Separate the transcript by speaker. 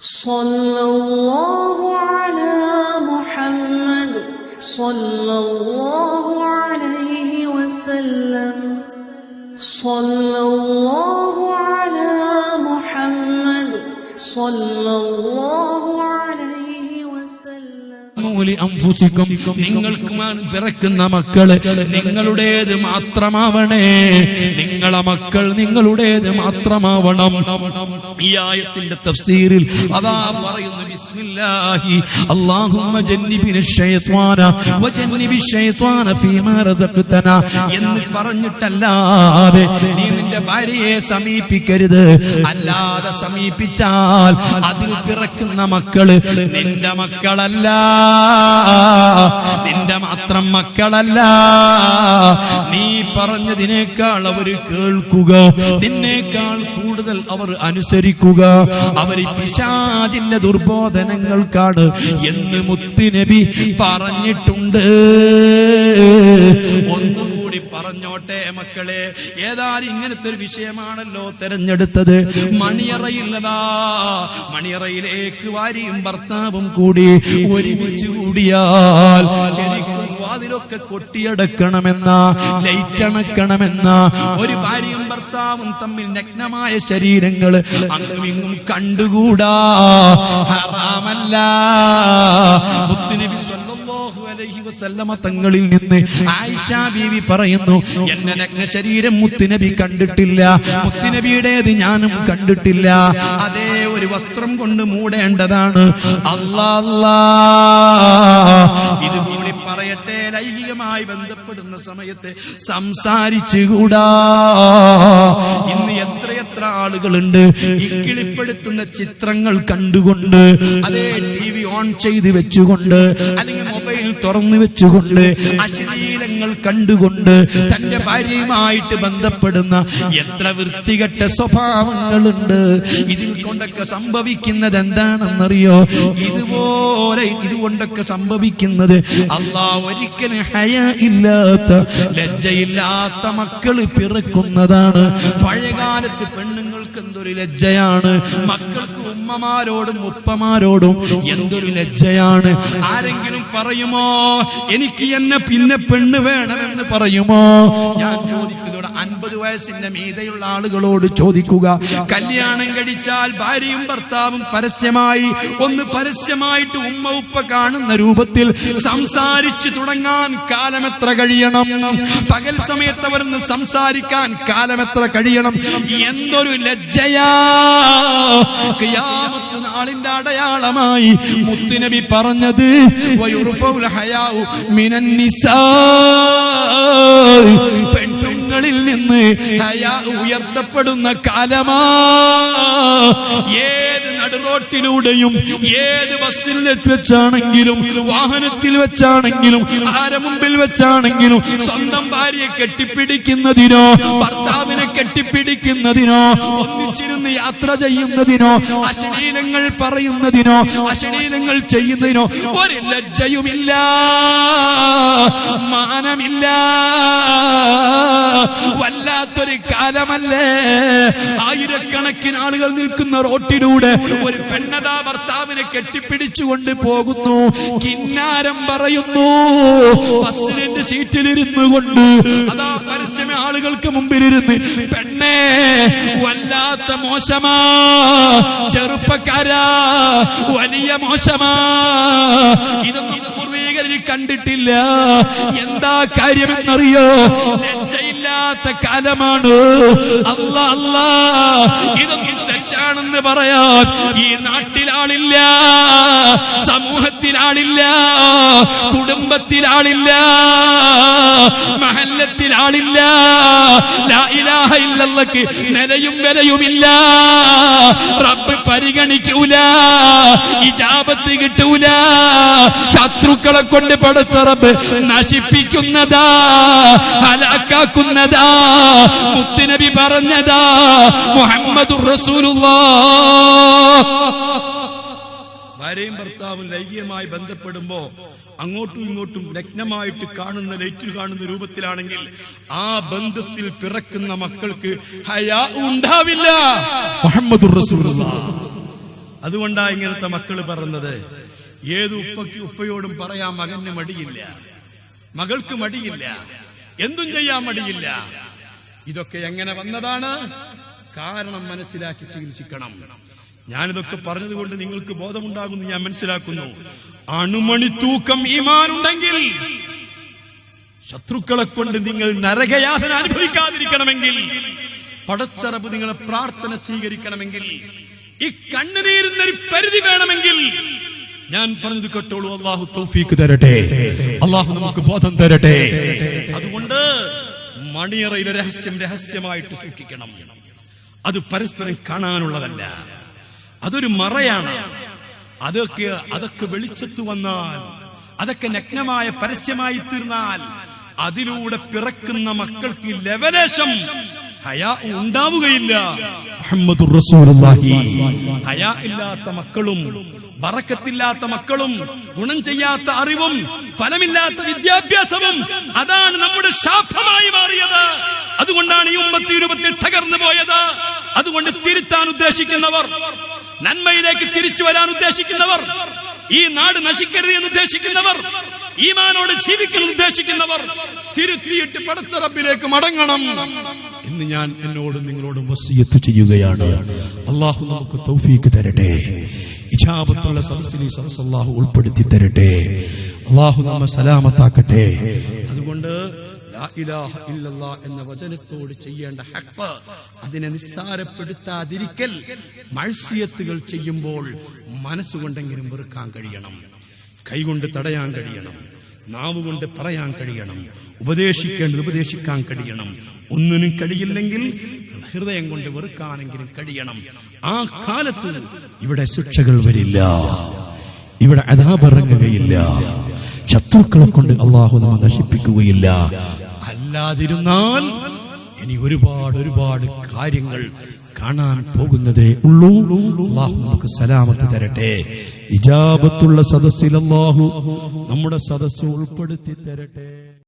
Speaker 1: സല്ലല്ലാഹു അലാ മുഹമ്മദ് സല്ലല്ലാഹു അലൈഹി വസല്ലം. സല്ലല്ലാഹു അലാ മുഹമ്മദ് സല്ലല്ലാഹു അലൈഹി വസല്ലം.
Speaker 2: നിങ്ങൾക്ക് പിറക്കുന്ന മക്കള് നിങ്ങളുടേത് മാത്രമാവണേ. നിങ്ങളെ മക്കൾ നിങ്ങളുടേത് മാത്രമാവണം. ഈ ആയത്തിന്റെ തഫ്സീറിൽ അതാ പറയുന്നു, ബിസ്മില്ലാഹി അല്ലാഹുമ്മ ജന്നിബിനശ് ശൈത്വാന വജന്നിബിശ് ശൈത്വാന ഫീമാ റസഖ്തനാ എന്ന് പറഞ്ഞിട്ടല്ലാതെ നീ നിന്റെ ഭാര്യയെ സമീപിക്കരുത്. അല്ലാതെ സമീപിച്ചാൽ അതിൽ പിറക്കുന്ന മക്കള് നിന്റെ മക്കളല്ല, നിന്റെ മാത്രം മക്കളല്ല. നീ പറഞ്ഞതിനേക്കാൾ അവർ കേൾക്കുക, നിന്നേക്കാൾ കൂടുതൽ അവർ അനുസരിക്കുക. അവർ പിശാചിന്റെ ദുർബോധനങ്ങൾക്കാണ് എന്ന് മുത്തുനബി പറഞ്ഞിട്ടുണ്ട്. ഒന്നുകൂടി പറഞ്ഞോട്ടെ മക്കളെ, ഏതായാലും ഇങ്ങനത്തെ ഒരു വിഷയമാണല്ലോ തെരഞ്ഞെടുത്തത്. മണിയറയില്ലതാ, മണിയറയിലേക്ക് ഭാര്യയും ഭർത്താവും കൂടി ഒരുമിച്ച് കൂടിയാൽ ശരിക്കും അതിലൊക്കെ കൊട്ടിയടക്കണമെന്ന, ലൈറ്റ് അണക്കണമെന്ന, ഒരു ഭാര്യയും ഭർത്താവും തമ്മിൽ നഗ്നമായ ശരീരങ്ങൾ അങ്ങും ഇങ്ങും കണ്ടുകൂടാ, ഹറാമല്ല. മുത്തുനബി സ്വല്ലല്ലാഹു അലൈഹി വസല്ലമ തങ്ങളിൽ നിന്ന് ആയിഷ ബീവി പറയുന്നു, എന്നെ നഗ്ന ശരീരം മുത്തുനബി കണ്ടിട്ടില്ല, മുത്തുനബിയുടേത് ഞാനും കണ്ടിട്ടില്ല. അതേ ഒരു വസ്ത്രം കൊണ്ട് മൂടേണ്ടതാണ്. അല്ലാ ഇത് കൂടി പറയട്ടെ, ലൈംഗികമായി ബന്ധപ്പെടുന്ന സമയത്ത് സംസാരിച്ചുകൂടാ. ഇന്ന് എത്രയെത്ര ആളുകളുണ്ട് ഈ കിളിപ്പെടുത്തുന്ന ചിത്രങ്ങൾ കണ്ടുകൊണ്ട്, അതേ ടി വി ഓൺ ചെയ്ത് വെച്ചുകൊണ്ട് അല്ലെങ്കിൽ മൊബൈൽ തുറന്നു വെച്ചുകൊണ്ട് അശ്ലീലങ്ങൾ കണ്ടുകൊണ്ട് തന്റെ ഭാര്യയുമായിട്ട് ബന്ധപ്പെടുന്ന എത്ര വൃത്തികെട്ട സ്വഭാവങ്ങളുണ്ട്. ഇതിൽ കൊണ്ടൊക്കെ സംഭവിക്കുന്നത് എന്താണെന്നറിയോ? ഇതുകൊണ്ടൊക്കെ സംഭവിക്കുന്നത് അല്ലാഹ് ഒരിക്കലും ഹയാ ഇല്ലാത്ത, ലജ്ജയില്ലാത്ത മക്കള് പിറക്കുന്നതാണ്. പഴയകാലത്ത് പെണ്ണുങ്ങൾക്ക് എന്തൊരു ലജ്ജയാണ്, മക്കൾക്ക് ഉമ്മമാരോടും ഉപ്പമാരോടും എന്തൊരു ലജ്ജയാണ്. ആരെങ്കിലും പറയുമോ എനിക്ക് എന്നെ പിന്നെ പെണ്ണ് വേണമെന്ന് പറയുമോ? ഞാൻ ചോദിക്കുന്നതോടെ 50 വയസ്സിന്റെ മീതെയുള്ള ആളുകളോട് ചോദിക്കുക, കല്യാണം കഴിച്ചാൽ ഭാര്യയും ഭർത്താവും പരസ്യമായിട്ട് ഉമ്മ ഉപ്പ കാണുന്ന രൂപത്തിൽ സംസാരിച്ചു തുടങ്ങാൻ കാലമെത്ര കഴിയണം? പകൽ സമയത്ത് അവരൊന്ന് സംസാരിക്കാൻ കാലമെത്ര കഴിയണം? എന്തൊരു ലജ്ജയാ! ഖിയാമത്ത് നാളിന്റെ അടയാളമായി മുത്തുനബി പറഞ്ഞത്, വയുർഫഉൽ ഹയാഉ മിനൻ നിസാ, പെണ്ണുങ്ങളിൽ നിന്ന് ഹയാ ഉയർത്തപ്പെടുന്ന കാലമാ. ഏത് നടുറോട്ടിലൂടെയും ഏത് ബസ്സിൽ വെച്ചാണെങ്കിലും വാഹനത്തിൽ വെച്ചാണെങ്കിലും ആരെ മുമ്പിൽ വെച്ചാണെങ്കിലും സ്വന്തം ഭാര്യയെ കെട്ടിപ്പിടിക്കുന്നതിനോ ഭർത്താവിനെ കെട്ടിപ്പിടിക്കുന്നതിനോ ഒന്നിച്ചിരുന്ന് യാത്ര ചെയ്യുന്നതിനോ അശ്ലീലങ്ങൾ പറയുന്നതിനോ അശ്ലീലങ്ങൾ ചെയ്യുന്നതിനോ ഒരു ലജ്ജയുമില്ല, മാനമില്ല. വല്ലാത്തൊരു കാലമല്ലേ? ആയിരക്കണക്കിന് ആളുകൾ നിൽക്കുന്ന റോട്ടിലൂടെ ഒരു പെണ്ണതാ ഭർത്താവിനെ കെട്ടിപ്പിടിച്ചുകൊണ്ട് പോകുന്നു, കിന്നാരം പറയുന്നു. ബസ്സിന്റെ സീറ്റിലിരുന്നു കൊണ്ട് അതാ പരസ്യമേ ആളുകൾക്ക് മുമ്പിലിരുന്ന്, പെണ്ണേ വല്ലാത്ത മോശമാ, ചെറുപ്പക്കാരാ വലിയ മോശമാ, ഇതൊന്നും പൂർവീകരിൽ കണ്ടിട്ടില്ല. എന്താ കാര്യമെന്നറിയോ? ലജ്ജയില്ലാത്ത കാലമാണ്. അല്ലാ ഇതൊന്നും തെറ്റാണെന്ന് പറയാൻ ഈ നാട്ടിലാളില്ല, സമൂഹത്തിലാളില്ല, കുടുംബത്തിലാളില്ല, മഹല്ലത്തിലാളില്ല. ലാ ഇലാഹ ഇല്ലല്ലാഹ് നിലയും വിലയുമില്ല. റബ്ബ് പരിഗണിക്കൂല, ഇജാബത്ത് കിട്ടൂല. ശത്രുക്കളെ കൊണ്ട് പടച്ച റബ്ബ് നശിപ്പിക്കുന്നതാ, ഹലാക്കാക്കുന്നതാ. മുത്തുനബി പറഞ്ഞതാ, മുഹമ്മദുർ റസൂലുള്ളാഹ്. ഭാര്യയും ഭർത്താവും ലൈംഗികമായി ബന്ധപ്പെടുമ്പോ അങ്ങോട്ടും ഇങ്ങോട്ടും നഗ്നമായിട്ട് കാണുന്ന, ലൈറ്റിൽ കാണുന്ന രൂപത്തിലാണെങ്കിൽ ആ ബന്ധത്തിൽ പിറക്കുന്ന മക്കൾക്ക് ഹയാ ഉണ്ടാവില്ല. മുഹമ്മദുർ റസൂലുള്ളാഹ് അതുകൊണ്ടാ ഇങ്ങനത്തെ മക്കള് പറഞ്ഞത്. ഏത് ഉപ്പയോടും പറയാൻ മകന് മടിയില്ല, മകൾക്ക് മടിയില്ല, എന്തും ചെയ്യാൻ മടിയില്ല. ഇതൊക്കെ എങ്ങനെ വന്നതാണ്? കാരണം മനസ്സിലാക്കി ചികിത്സിക്കണം. ഞാനിതൊക്കെ പറഞ്ഞതുകൊണ്ട് നിങ്ങൾക്ക് ബോധമുണ്ടാകുന്നു ഞാൻ മനസ്സിലാക്കുന്നു. അണുമണി തൂക്കം ഈമാൻ ഉണ്ടെങ്കിൽ, ശത്രുക്കളെ കൊണ്ട് നിങ്ങൾ നരകയാതന അനുഭവിക്കാതിരിക്കണമെങ്കിൽ, പടച്ചറബ് നിങ്ങളെ പ്രാർത്ഥന സ്വീകരിക്കണമെങ്കിൽ, ഈ കണ്ണുനീരിനൊരു പരിധി വേണമെങ്കിൽ, ഞാൻ പറഞ്ഞത് കേട്ടോളൂ. അള്ളാഹു തൗഫീഖ് തരട്ടെ, അള്ളാഹു നമുക്ക് ബോധം തരട്ടെ. അതുകൊണ്ട് മണിയറയിലെ രഹസ്യം രഹസ്യമായിട്ട് സൂക്ഷിക്കണം. അത് പരസ്പരം കാണാനുള്ളതല്ല, അതൊരു മറയാണ്. അതൊക്കെ വെളിച്ചത്ത് വന്നാൽ, അതൊക്കെ നഗ്നമായ പരസ്യമായി തീർന്നാൽ, അതിലൂടെ പിറക്കുന്ന മക്കൾക്ക് ലവലേശം ഹയാ ഉണ്ടാവുകയില്ല. മുഹമ്മദുർ റസൂലുള്ളാഹി. ഹയാ ഇല്ലാത്ത മക്കളും, ബറക്കത്തില്ലാത്ത മക്കളും, ഗുണം ചെയ്യാത്ത അറിവും, ഫലമില്ലാത്ത വിദ്യാഭ്യാസവും, അതാണ് നമ്മുടെ ശാപമായി മാറിയത്. അതുകൊണ്ടാണ് ഈ ഉമ്മത്തി രൂപത്തിൽ തകർന്നു പോയത്. അതുകൊണ്ട് തിരുത്താൻ ഉദ്ദേശിക്കുന്നവർ, നന്മയിലേക്ക് തിരിച്ചു വരാൻ ഉദ്ദേശിക്കുന്നവർ, ഈ നാട് നശിക്കരുത് എന്ന് ഉദ്ദേശിക്കുന്നവർ, ഈമാനോട് ജീവിക്കാൻ ഉദ്ദേശിക്കുന്നവർ തിരുത്തിയിട്ട് പടച്ച റബ്ബിലേക്ക് മടങ്ങണം എന്ന് ഞാൻ എന്നോടും നിങ്ങളോടും വസിയത്ത് ചെയ്യുകയാണ്. അല്ലാഹു നമുക്ക് തൗഫീഖ് തരട്ടെ. ഇജാബത്തുള്ള സദസ്സിൽ ഈ സദസ്സ് അല്ലാഹു ഉൾപ്പെടുത്തി തരട്ടെ. അല്ലാഹു നമ്മെ സലാമത്താക്കട്ടെ. അതുകൊണ്ട് ലാ ഇലാഹ ഇല്ലല്ലാഹ് എന്ന വചനത്തോട് ചെയ്യേണ്ട ഹഖ്, അതിനെ നിസ്സാരപ്പെടുത്താതിരിക്കൽ. മഅസിയത്തുകൾ ചെയ്യുമ്പോൾ മനസ്സുകൊണ്ടെങ്കിലും വെറുക്കാൻ കഴിയണം, കൈകൊണ്ട് തടയാൻ കഴിയണം, നാവ് കൊണ്ട് പറയാൻ കഴിയണം, ഉപദേശിക്കേണ്ടത് ഉപദേശിക്കാൻ കഴിയണം. ഒന്നിനും കഴിയില്ലെങ്കിൽ ഹൃദയം കൊണ്ട് വെറുക്കാനെങ്കിലും കഴിയണം. ആ കാലത്ത് ഇവിടെ ശിക്ഷകൾ വരില്ല, ഇവിടെ അദാബ് ഇറങ്ങുകയില്ല, ശത്രുക്കളെ കൊണ്ട് അള്ളാഹു നമ്മെ നശിപ്പിക്കുകയില്ല. അല്ലാതിരുന്നാൽ ഇനി ഒരുപാട് കാര്യങ്ങൾ കാണാൻ പോകുന്നതേ ഉള്ളൂ. അള്ളാഹു നമുക്ക് സലാമത്ത് തരട്ടെ. ഇജാബത്തുള്ള സദസ്സിൽ അള്ളാഹു നമ്മുടെ സദസ്സ് ഉൾപ്പെടുത്തി തരട്ടെ.